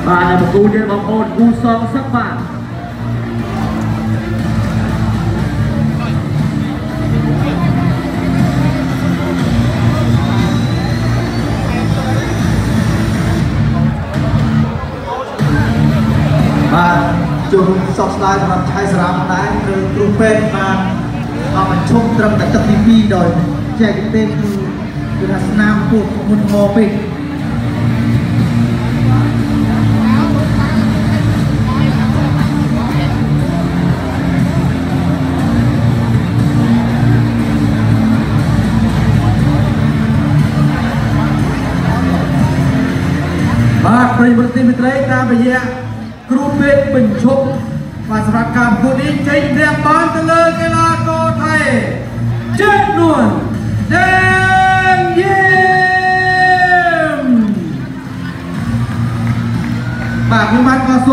Và một cú trên bóng ôn cú song sắc vàng. Và chung song slide của Chhai Sara hôm nay từ Kun Khmer và họ mình chung trong tập TV rồi chạy cái tên từ là Nam của Kun Khmer. Và bây giờ team Mitra ta bây giờ group B bình chúc và sắp cảm của đi tranh đẹp bán tới lời cái là cô thầy chết luôn đen diêm và cũng bán có số